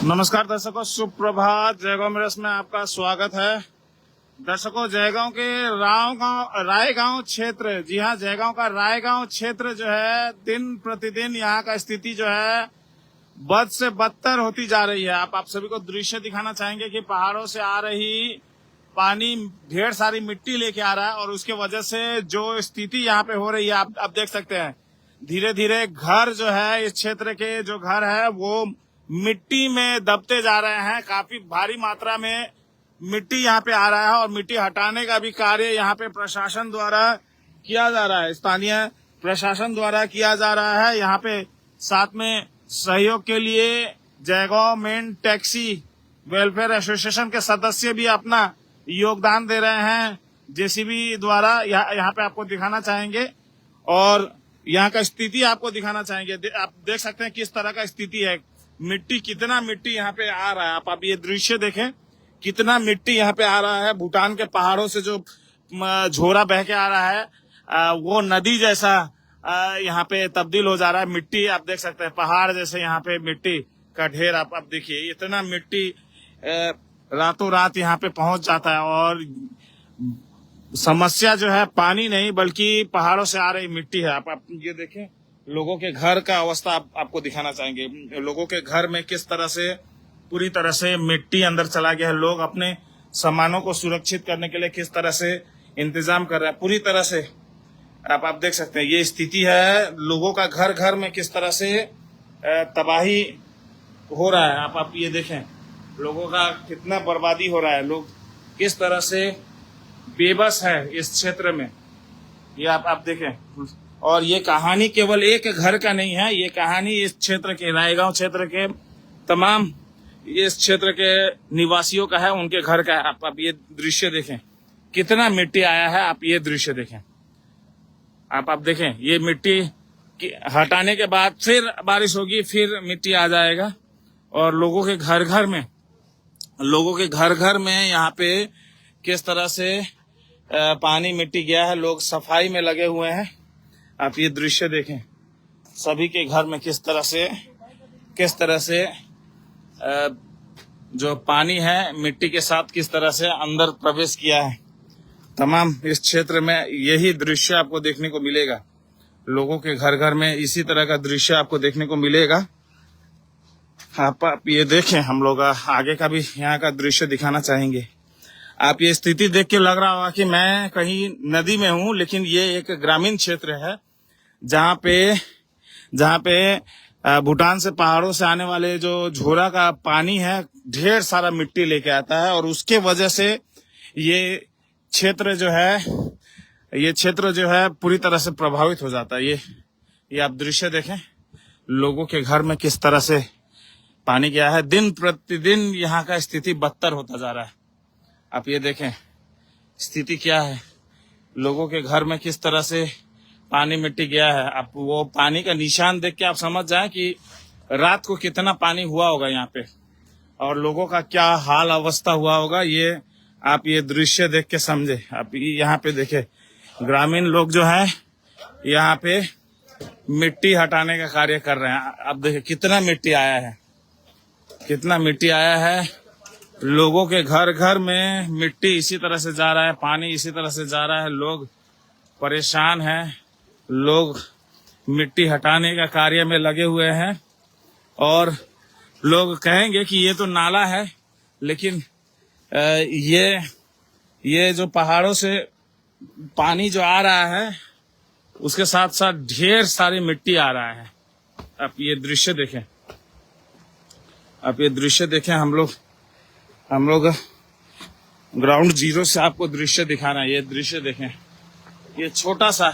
नमस्कार दर्शकों, सुप्रभात। जयगांव मिरस में आपका स्वागत है। दर्शकों, जयगांव के रायगांव क्षेत्र, जी हाँ, जयगांव का रायगांव क्षेत्र जो है, दिन प्रतिदिन यहाँ का स्थिति जो है बद से बदतर होती जा रही है। आप सभी को दृश्य दिखाना चाहेंगे कि पहाड़ों से आ रही पानी ढेर सारी मिट्टी लेके आ रहा है और उसके वजह से जो स्थिति यहाँ पे हो रही है, आप देख सकते हैं। धीरे धीरे घर जो है, इस क्षेत्र के जो घर है वो मिट्टी में दबते जा रहे हैं। काफी भारी मात्रा में मिट्टी यहाँ पे आ रहा है और मिट्टी हटाने का भी कार्य यहाँ पे प्रशासन द्वारा किया जा रहा है, स्थानीय प्रशासन द्वारा किया जा रहा है। यहाँ पे साथ में सहयोग के लिए Jaigaon main taxi welfare association के सदस्य भी अपना योगदान दे रहे हैं जेसीबी द्वारा। यहाँ पे आपको दिखाना चाहेंगे और यहाँ का स्थिति आपको दिखाना चाहेंगे। आप देख सकते हैं किस तरह का स्थिति है। मिट्टी, कितना मिट्टी यहाँ पे आ रहा है। आप ये दृश्य देखें, कितना मिट्टी यहाँ पे आ रहा है। भूटान के पहाड़ों से जो झोरा बह के आ रहा है वो नदी जैसा यहाँ पे तब्दील हो जा रहा है। मिट्टी आप देख सकते हैं, पहाड़ जैसे यहाँ पे मिट्टी का ढेर। आप देखिए, इतना मिट्टी रातों रात यहाँ पे पहुंच जाता है। और समस्या जो है पानी नहीं बल्कि पहाड़ों से आ रही मिट्टी है। आप ये देखें, लोगों के घर का अवस्था आपको दिखाना चाहेंगे। लोगों के घर में किस तरह से पूरी तरह से मिट्टी अंदर चला गया है। लोग अपने सामानों को सुरक्षित करने के लिए किस तरह से इंतजाम कर रहे हैं, पूरी तरह से आप देख सकते हैं। ये स्थिति है, लोगों का घर घर में किस तरह से तबाही हो रहा है। आप ये देखें, लोगों का कितना बर्बादी हो रहा है। लोग किस तरह से बेबस है इस क्षेत्र में, ये आप देखें। और ये कहानी केवल एक घर का नहीं है, ये कहानी इस क्षेत्र के, रायगांव क्षेत्र के तमाम इस क्षेत्र के निवासियों का है, उनके घर का है। आप ये दृश्य देखें, कितना मिट्टी आया है। आप ये दृश्य देखें, आप देखें, ये मिट्टी हटाने के बाद फिर बारिश होगी, फिर मिट्टी आ जाएगा। और लोगों के घर घर में यहाँ पे किस तरह से पानी मिट्टी गया है। लोग सफाई में लगे हुए हैं। आप ये दृश्य देखें, सभी के घर में किस तरह से जो पानी है मिट्टी के साथ किस तरह से अंदर प्रवेश किया है। तमाम इस क्षेत्र में यही दृश्य आपको देखने को मिलेगा। लोगों के घर घर में इसी तरह का दृश्य आपको देखने को मिलेगा। आप ये देखें, हम लोग आगे का भी यहाँ का दृश्य दिखाना चाहेंगे। आप ये स्थिति देख के लग रहा होगा कि मैं कहीं नदी में हूँ, लेकिन ये एक ग्रामीण क्षेत्र है जहाँ पे भूटान से पहाड़ों से आने वाले जो झोरा का पानी है, ढेर सारा मिट्टी लेके आता है और उसके वजह से ये क्षेत्र जो है पूरी तरह से प्रभावित हो जाता है। ये आप दृश्य देखें, लोगों के घर में किस तरह से पानी गया है। दिन प्रतिदिन यहाँ का स्थिति बदतर होता जा रहा है। आप ये देखें, स्थिति क्या है। लोगों के घर में किस तरह से पानी मिट्टी गया है। आप वो पानी का निशान देख के आप समझ जाएं कि रात को कितना पानी हुआ होगा यहाँ पे और लोगों का क्या हाल अवस्था हुआ होगा। ये आप ये दृश्य देख के समझे। आप यहाँ पे देखे, ग्रामीण लोग जो है यहाँ पे मिट्टी हटाने का कार्य कर रहे हैं। आप देखे कितना मिट्टी आया है। लोगों के घर घर में मिट्टी इसी तरह से जा रहा है, पानी इसी तरह से जा रहा है। लोग परेशान हैं, लोग मिट्टी हटाने का कार्य में लगे हुए हैं। और लोग कहेंगे कि ये तो नाला है, लेकिन ये जो पहाड़ों से पानी जो आ रहा है उसके साथ साथ ढेर सारी मिट्टी आ रहा है। आप ये दृश्य देखें, हम लोग ग्राउंड जीरो से आपको दृश्य दिखाना है। ये दृश्य देखें, ये छोटा सा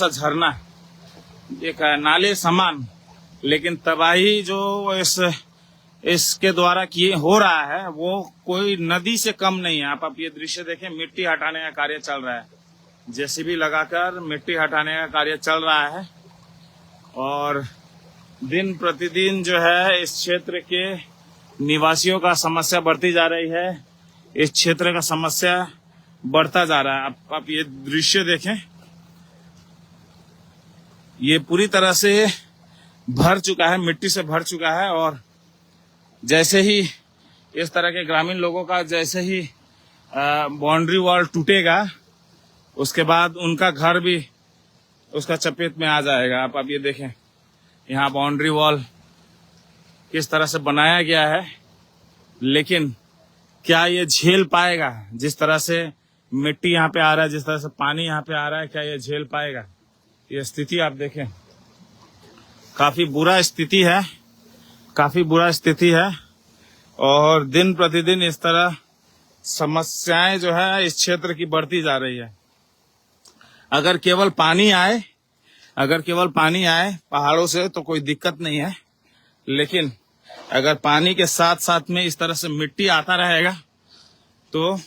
झरना, एक नाले समान, लेकिन तबाही जो इसके द्वारा हो रहा है वो कोई नदी से कम नहीं है। आप ये दृश्य देखें, मिट्टी हटाने का कार्य चल रहा है। जेसीबी लगाकर मिट्टी हटाने का कार्य चल रहा है और दिन प्रतिदिन जो है इस क्षेत्र के निवासियों का समस्या बढ़ती जा रही है। इस क्षेत्र का समस्या बढ़ता जा रहा है। आप ये दृश्य देखें, ये पूरी तरह से भर चुका है, मिट्टी से भर चुका है और जैसे ही इस तरह के ग्रामीण लोगों का जैसे ही बाउंड्री वॉल टूटेगा, उसके बाद उनका घर भी उसका चपेट में आ जाएगा। आप अब ये देखें, यहाँ बाउंड्री वॉल किस तरह से बनाया गया है, लेकिन क्या ये झेल पाएगा? जिस तरह से मिट्टी यहाँ पे आ रहा है, जिस तरह से पानी यहाँ पे आ रहा है, क्या ये झेल पाएगा? ये स्थिति आप देखें, काफी बुरा स्थिति है, काफी बुरा स्थिति है। और दिन प्रतिदिन इस तरह समस्याएं जो है इस क्षेत्र की बढ़ती जा रही है। अगर केवल पानी आए पहाड़ों से तो कोई दिक्कत नहीं है, लेकिन अगर पानी के साथ साथ में इस तरह से मिट्टी आता रहेगा तो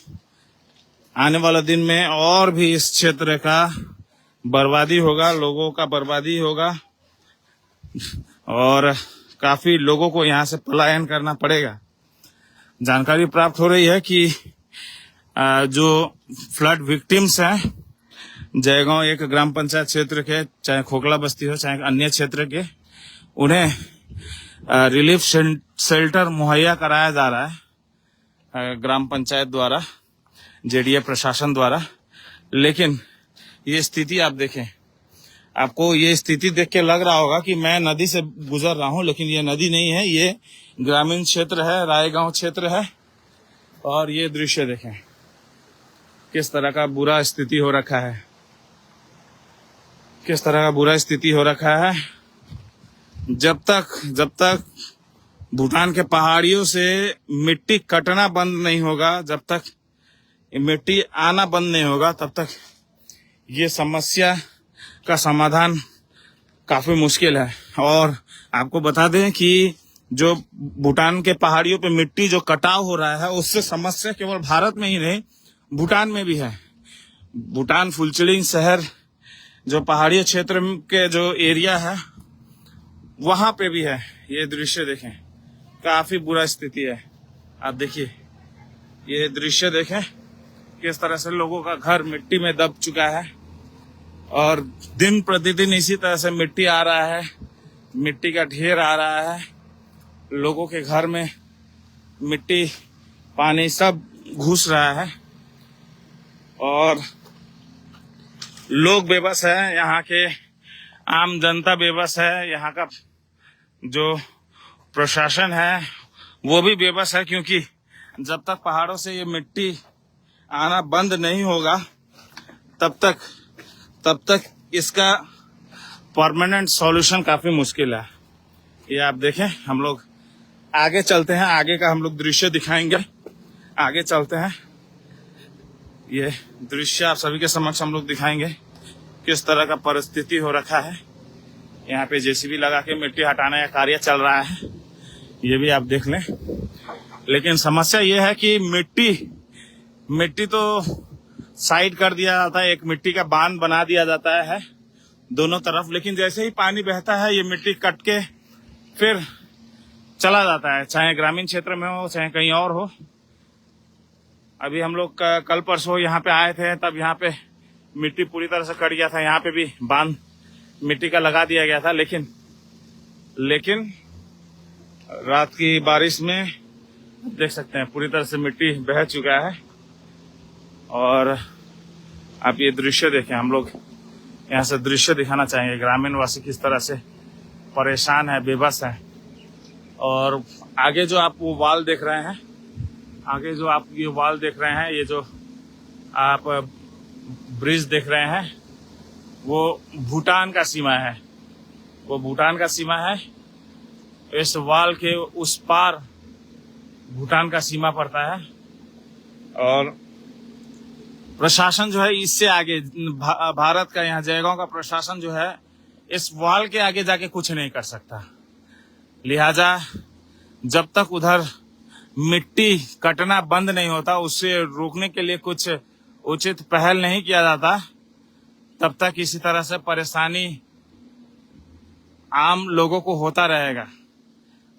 आने वाला दिन में और भी इस क्षेत्र का बर्बादी होगा, लोगों का बर्बादी होगा और काफी लोगों को यहाँ से पलायन करना पड़ेगा। जानकारी प्राप्त हो रही है कि जो फ्लड विक्टिम्स हैं जयगांव एक ग्राम पंचायत क्षेत्र के, चाहे खोखला बस्ती हो चाहे अन्य क्षेत्र के, उन्हें रिलीफ शेल्टर मुहैया कराया जा रहा है ग्राम पंचायत द्वारा, जेडीए प्रशासन द्वारा। लेकिन ये स्थिति आप देखें, आपको ये स्थिति देख के लग रहा होगा कि मैं नदी से गुजर रहा हूं, लेकिन ये नदी नहीं है, ये ग्रामीण क्षेत्र है, रायगांव क्षेत्र है। और ये दृश्य देखें, किस तरह का बुरा स्थिति हो रखा है, किस तरह का बुरा स्थिति हो रखा है। जब तक भूटान के पहाड़ियों से मिट्टी कटना बंद नहीं होगा, जब तक मिट्टी आना बंद नहीं होगा, तब तक ये समस्या का समाधान काफी मुश्किल है। और आपको बता दें कि जो भूटान के पहाड़ियों पे मिट्टी जो कटाव हो रहा है, उससे समस्या केवल भारत में ही नहीं, भूटान में भी है। भूटान फुलचुलिंग शहर जो पहाड़ी क्षेत्र के जो एरिया है, वहां पे भी है। ये दृश्य देखें, काफी बुरा स्थिति है। आप देखिए, ये दृश्य देखें, किस तरह से लोगों का घर मिट्टी में दब चुका है और दिन प्रतिदिन इसी तरह से मिट्टी आ रहा है, मिट्टी का ढेर आ रहा है, लोगों के घर में मिट्टी पानी सब घुस रहा है और लोग बेबस है, यहाँ के आम जनता बेबस है, यहाँ का जो प्रशासन है वो भी बेबस है, क्योंकि जब तक पहाड़ों से ये मिट्टी आना बंद नहीं होगा तब तक इसका परमानेंट सॉल्यूशन काफी मुश्किल है। ये आप देखें, हम लोग आगे चलते हैं, आगे का हम लोग दृश्य दिखाएंगे, आगे चलते हैं। ये दृश्य आप सभी के समक्ष हम लोग दिखाएंगे, किस तरह का परिस्थिति हो रखा है। यहाँ पे जेसीबी लगा के मिट्टी हटाने का कार्य चल रहा है, ये भी आप देख लें। लेकिन समस्या ये है कि मिट्टी तो साइड कर दिया जाता है, एक मिट्टी का बांध बना दिया जाता है दोनों तरफ, लेकिन जैसे ही पानी बहता है ये मिट्टी कट के फिर चला जाता है, चाहे ग्रामीण क्षेत्र में हो चाहे कहीं और हो। अभी हम लोग कल परसों यहाँ पे आए थे, तब यहाँ पे मिट्टी पूरी तरह से कट गया था, यहाँ पे भी बांध मिट्टी का लगा दिया गया था। लेकिन रात की बारिश में देख सकते हैं पूरी तरह से मिट्टी बह चुका है। और आप ये दृश्य देखें, हम लोग यहाँ से दृश्य दिखाना चाहेंगे, ग्रामीण वासी किस तरह से परेशान है, बेबस है। और आगे जो आप वो वाल देख रहे हैं, आगे जो आप ये वाल देख रहे हैं, ये जो आप ब्रिज देख रहे हैं, वो भूटान का सीमा है, वो भूटान का सीमा है। इस वाल के उस पार भूटान का सीमा पड़ता है और प्रशासन जो है इससे आगे, भारत का यहाँ जयगांव का प्रशासन जो है इस वाल के आगे जाके कुछ नहीं कर सकता। लिहाजा जब तक उधर मिट्टी कटना बंद नहीं होता, उससे रोकने के लिए कुछ उचित पहल नहीं किया जाता, तब तक इसी तरह से परेशानी आम लोगों को होता रहेगा।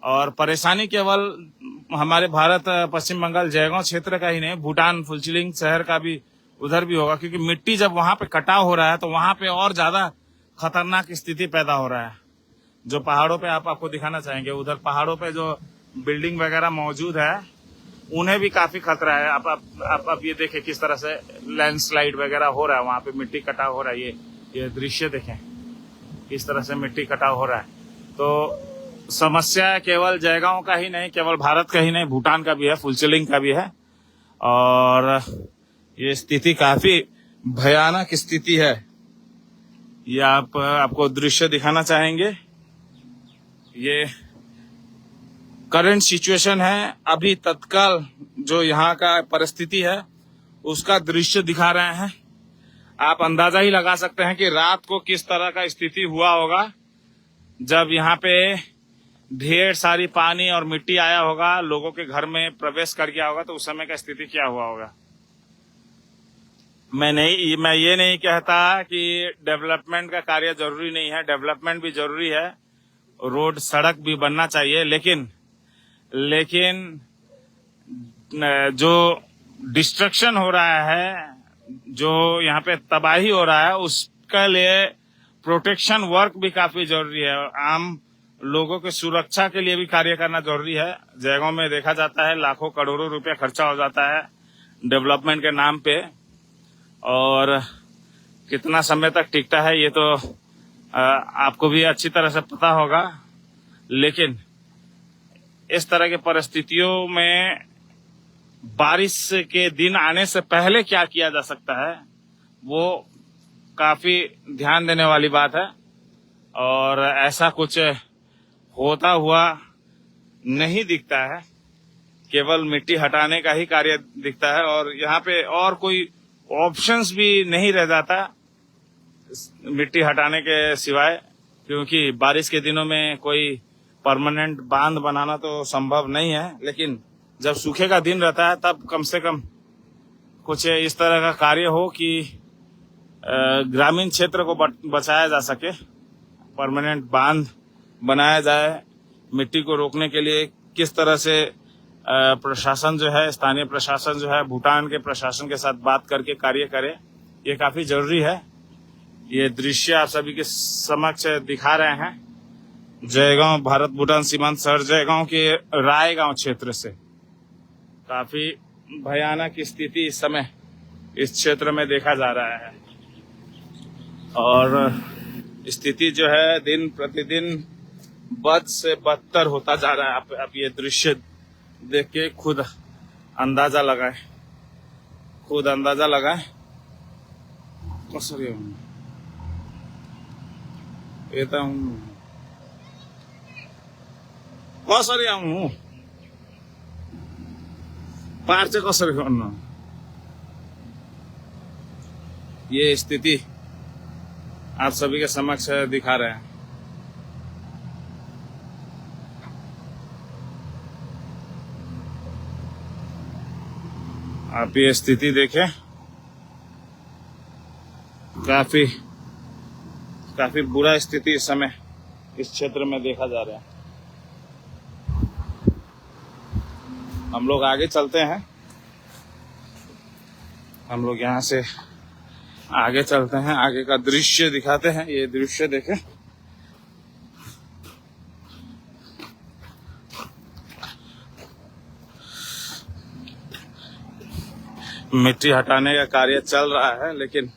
और परेशानी केवल हमारे भारत पश्चिम बंगाल जयगांव क्षेत्र का ही नहीं, भूटान फुलचुलिंग शहर का भी उधर भी होगा, क्योंकि मिट्टी जब वहां पे कटाव हो रहा है तो वहां पे और ज्यादा खतरनाक स्थिति पैदा हो रहा है। जो पहाड़ों पे आपको दिखाना चाहेंगे, उधर पहाड़ों पे जो बिल्डिंग वगैरह मौजूद है, उन्हें भी काफी खतरा है। आप ये देखें किस तरह से लैंडस्लाइड वगैरह हो रहा है, वहां पे मिट्टी कटाव हो रहा है। ये दृश्य देखें किस तरह से मिट्टी कटाव हो रहा है। तो समस्या केवल जयगांव का ही नहीं, केवल भारत का ही नहीं, भूटान का भी है, फुलचेलिंग का भी है। और ये स्थिति काफी भयानक स्थिति है। ये आपको दृश्य दिखाना चाहेंगे। ये करंट सिचुएशन है, अभी तत्काल जो यहाँ का परिस्थिति है उसका दृश्य दिखा रहे हैं। आप अंदाजा ही लगा सकते हैं कि रात को किस तरह का स्थिति हुआ होगा, जब यहाँ पे ढेर सारी पानी और मिट्टी आया होगा, लोगों के घर में प्रवेश कर गया होगा, तो उस समय का स्थिति क्या हुआ होगा। मैं ये नहीं कहता कि डेवलपमेंट का कार्य जरूरी नहीं है, डेवलपमेंट भी जरूरी है, रोड सड़क भी बनना चाहिए, लेकिन जो डिस्ट्रक्शन हो रहा है, जो यहाँ पे तबाही हो रहा है, उसके लिए प्रोटेक्शन वर्क भी काफी जरूरी है। आम लोगों की सुरक्षा के लिए भी कार्य करना जरूरी है। जयगांव में देखा जाता है लाखों करोड़ों रुपया खर्चा हो जाता है डेवलपमेंट के नाम पे, और कितना समय तक टिकता है ये तो आपको भी अच्छी तरह से पता होगा। लेकिन इस तरह की परिस्थितियों में बारिश के दिन आने से पहले क्या किया जा सकता है, वो काफी ध्यान देने वाली बात है। और ऐसा कुछ होता हुआ नहीं दिखता है, केवल मिट्टी हटाने का ही कार्य दिखता है, और यहाँ पे और कोई ऑप्शंस भी नहीं रह जाता मिट्टी हटाने के सिवाय, क्योंकि बारिश के दिनों में कोई परमानेंट बांध बनाना तो संभव नहीं है। लेकिन जब सूखे का दिन रहता है तब कम से कम कुछ इस तरह का कार्य हो कि ग्रामीण क्षेत्र को बचाया जा सके, परमानेंट बांध बनाया जाए। मिट्टी को रोकने के लिए किस तरह से प्रशासन जो है, स्थानीय प्रशासन जो है, भूटान के प्रशासन के साथ बात करके कार्य करे, ये काफी जरूरी है। ये दृश्य आप सभी के समक्ष दिखा रहे हैं जयगांव भारत भूटान सीमांत शहर जयगांव के रायगांव क्षेत्र से। काफी भयानक स्थिति इस समय इस क्षेत्र में देखा जा रहा है, और स्थिति जो है दिन प्रतिदिन बद से बदतर होता जा रहा है। आप ये दृश्य देख के खुद अंदाजा लगाएं। पार्चे कसरी गर्नु, ये स्थिति आप सभी के समक्ष दिखा रहे हैं। आप ये स्थिति देखें, काफी बुरा स्थिति इस समय इस क्षेत्र में देखा जा रहा है। हम लोग आगे चलते हैं, हम लोग यहाँ से आगे चलते हैं, आगे का दृश्य दिखाते हैं। ये दृश्य देखें, मिट्टी हटाने का कार्य चल रहा है, लेकिन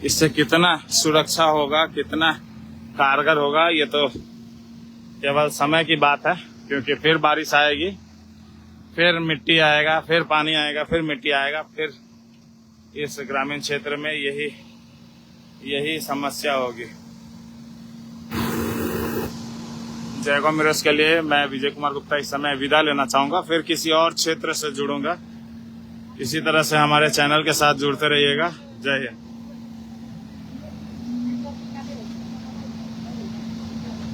इससे कितना सुरक्षा होगा, कितना कारगर होगा, ये तो केवल समय की बात है। क्योंकि फिर बारिश आएगी, फिर मिट्टी आएगा, फिर पानी आएगा, फिर मिट्टी आएगा, फिर इस ग्रामीण क्षेत्र में यही समस्या होगी। जयगांव मिरर्स के लिए मैं विजय कुमार गुप्ता इस समय विदा लेना चाहूंगा, फिर किसी और क्षेत्र से जुड़ूंगा। इसी तरह से हमारे चैनल के साथ जुड़ते रहिएगा। जय हिंद।